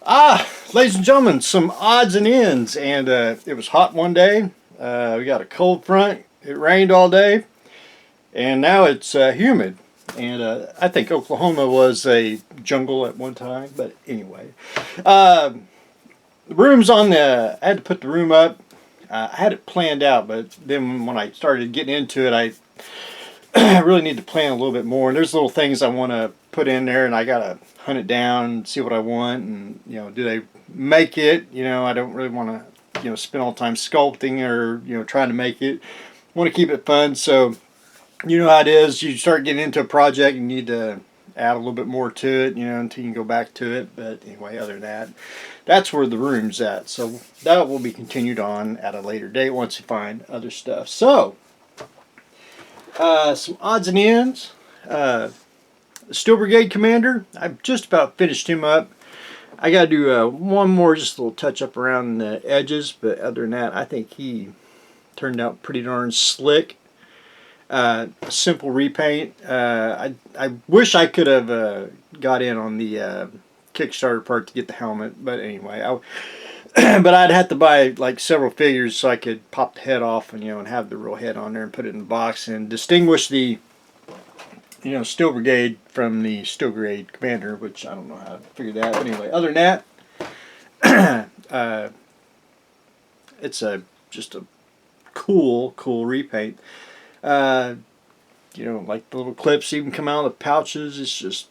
Ladies and gentlemen, some odds and ends, and it was hot one day. We got a cold front. It rained all day, and now it's humid. And I think Oklahoma was a jungle at one time, but anyway, the room's on the. I had to put the room up. I had it planned out, but then when I started getting into it, I really need to plan a little bit more. And there's little things I want to put in there, and I gotta hunt it down and see what I want, and do they make it? I don't really want to spend all the time sculpting or trying to make it. Want to keep it fun, so you know how it is. You start getting into a project, you need to add a little bit more to it, until you can go back to it. But anyway, other than that, that's where the room's at. So that will be continued on at a later date once you find other stuff. So some odds and ends. Steel Brigade Commander, I've just about finished him up. I got to do one more, just a little touch up around the edges, but other than that, I think he turned out pretty darn slick. A simple repaint. I wish I could have got in on the Kickstarter part to get the helmet, but anyway, but I'd have to buy like several figures so I could pop the head off and and have the real head on there and put it in the box and distinguish the Steel Brigade from the Steel Brigade Commander, which I don't know how to figure that. But anyway, other than that, it's just a cool repaint. Like the little clips even come out of the pouches. It's just,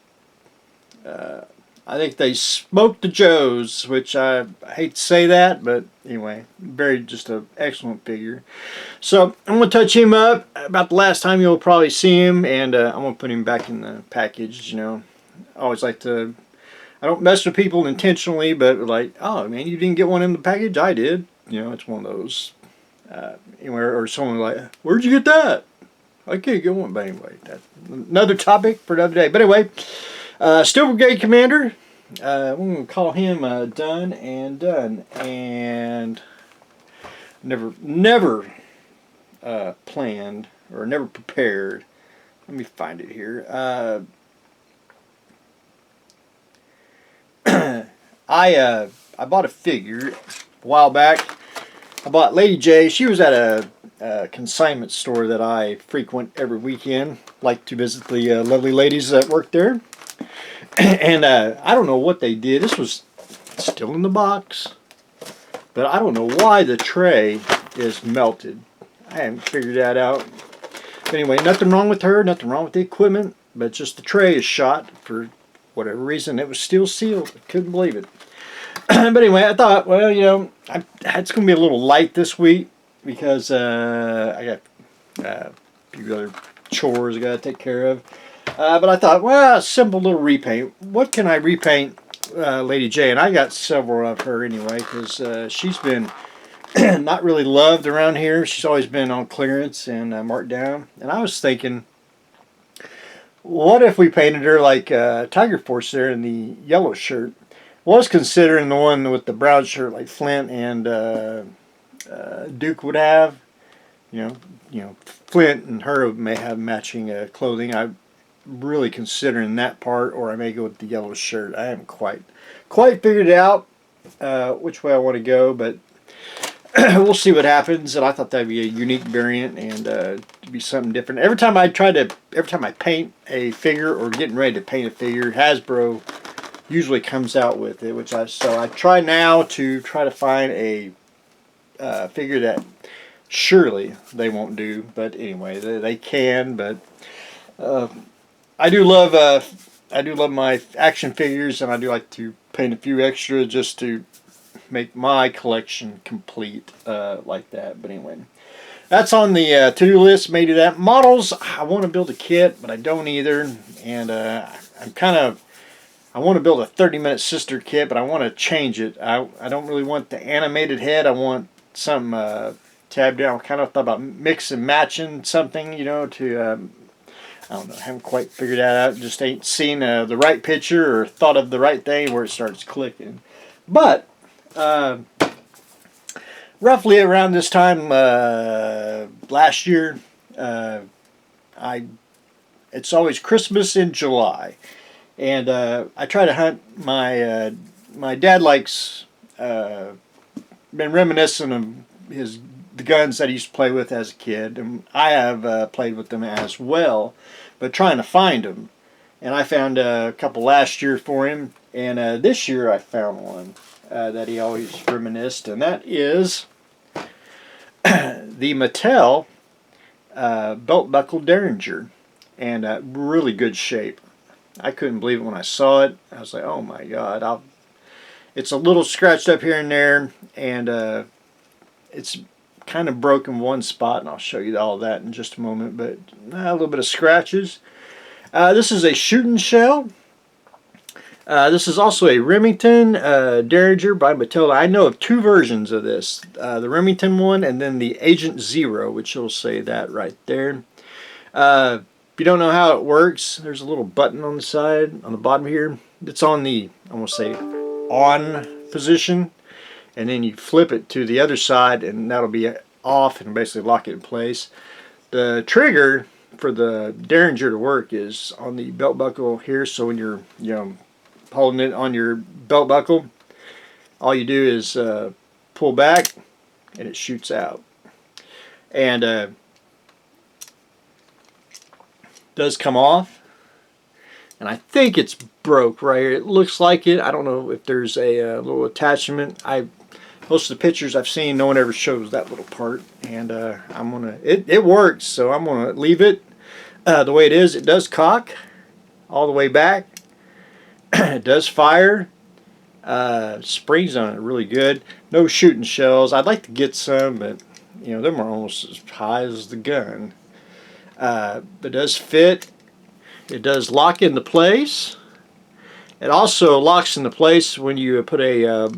I think they smoked the Joes, which I hate to say that, but anyway, just an excellent figure. So I'm going to touch him up about the last time you'll probably see him, and I'm going to put him back in the package. I always like to, I don't mess with people intentionally, but like, oh man, you didn't get one in the package? I did. It's one of those, or someone like, where'd you get that? I can't get one, but anyway, that's another topic for another day. But anyway, Steel Brigade Commander, we're going to call him Done and Done. And never planned or never prepared. Let me find it here. I bought a figure a while back. I bought Lady J. She was at a consignment store that I frequent every weekend. Like to visit the lovely ladies that work there. And I don't know what they did. This was still in the box, but I don't know why the tray is melted. I haven't figured that out. But anyway, nothing wrong with her, nothing wrong with the equipment, but just the tray is shot for whatever reason. It was still sealed. I couldn't believe it. But anyway, I thought, well, it's going to be a little light this week because I got a few other chores I got to take care of. But I thought, well, a simple little repaint. What can I repaint Lady J? And I got several of her anyway because she's been not really loved around here. She's always been on clearance and marked down. And I was thinking, what if we painted her like Tiger Force there in the yellow shirt? Was considering the one with the brown shirt like Flint and Duke would have. Flint and her may have matching clothing. I'm really considering that part, or I may go with the yellow shirt. I haven't quite figured out which way I want to go, but we'll see what happens. And I thought that'd be a unique variant and to be something different. Every time I paint a figure or getting ready to paint a figure, Hasbro usually comes out with it, so I try now to find a figure that surely they won't do, but anyway, they can. But I do love my action figures, and I do like to paint a few extra just to make my collection complete like that. But anyway, that's on the to-do list. Maybe that models. I want to build a kit, but I don't either, and I want to build a 30-minute sister kit, but I want to change it. I don't really want the animated head. I want some tabbed down. I kind of thought about mix and matching something, to I don't know. I haven't quite figured that out. Just ain't seen the right picture or thought of the right thing where it starts clicking. But roughly around this time last year, it's always Christmas in July. And I try to hunt my my dad likes been reminiscent of the guns that he used to play with as a kid, and I have played with them as well, but trying to find them. And I found a couple last year for him, and this year I found one that he always reminisced, and that is the Mattel belt buckle Derringer, and really good shape. I couldn't believe it when I saw it. I was like, oh my God. It's a little scratched up here and there, and it's kind of broken one spot, and I'll show you all that in just a moment, but a little bit of scratches. This is a shooting shell. This is also a Remington Derringer by Mattel. I know of two versions of this. The Remington one and then the Agent Zero, which will say that right there. If you don't know how it works, there's a little button on the side, on the bottom here. It's on the, I'm going to say, on position. And then you flip it to the other side and that'll be off and basically lock it in place. The trigger for the Derringer to work is on the belt buckle here, so when you're holding it on your belt buckle, all you do is pull back and it shoots out. And does come off, and I think it's broke right here. It looks like it. I don't know if there's a little attachment. Most of the pictures I've seen, no one ever shows that little part, and I'm gonna. It works, so I'm gonna leave it the way it is. It does cock all the way back. It does fire. Springs on it really good. No shooting shells. I'd like to get some, but them are almost as high as the gun. It does fit. It does lock into place. It also locks into place when you put a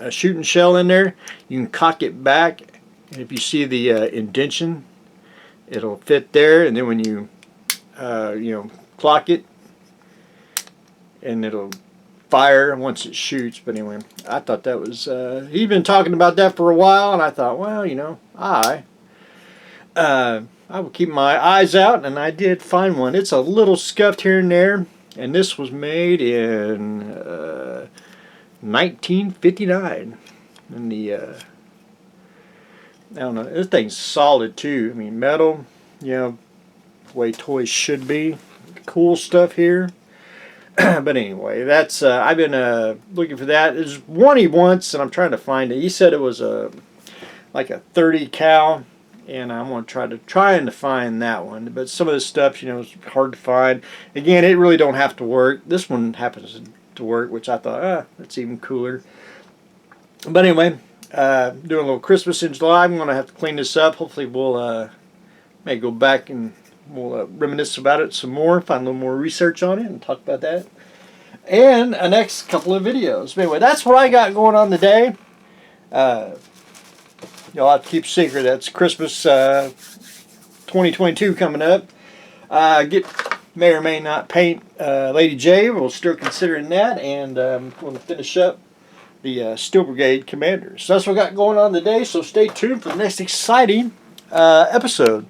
shooting shell in there. You can cock it back, and if you see the indention, it'll fit there. And then when you clock it, and it'll fire once it shoots. But anyway, I thought that was he'd been talking about that for a while, and I thought, well, I will keep my eyes out, and I did find one. It's a little scuffed here and there, and this was made in 1959. And the I don't know, this thing's solid too. I mean, metal, the way toys should be. Cool stuff here. But anyway, that's I've been looking for that. There's one he wants, and I'm trying to find it. He said it was like a 30 cal. And I'm going to trying to find that one. But some of this stuff, is hard to find. Again, it really don't have to work. This one happens to work, which I thought, that's even cooler. But anyway, doing a little Christmas in July. I'm going to have to clean this up. Hopefully we'll maybe go back and we'll reminisce about it some more, find a little more research on it, and talk about that. And a next couple of videos. But anyway, that's what I got going on today. You'll have to keep secret. That's Christmas 2022 coming up. May or may not paint Lady J. We're still considering that. And I'm going to finish up the Steel Brigade Commander. So that's what I got going on today. So stay tuned for the next exciting episode.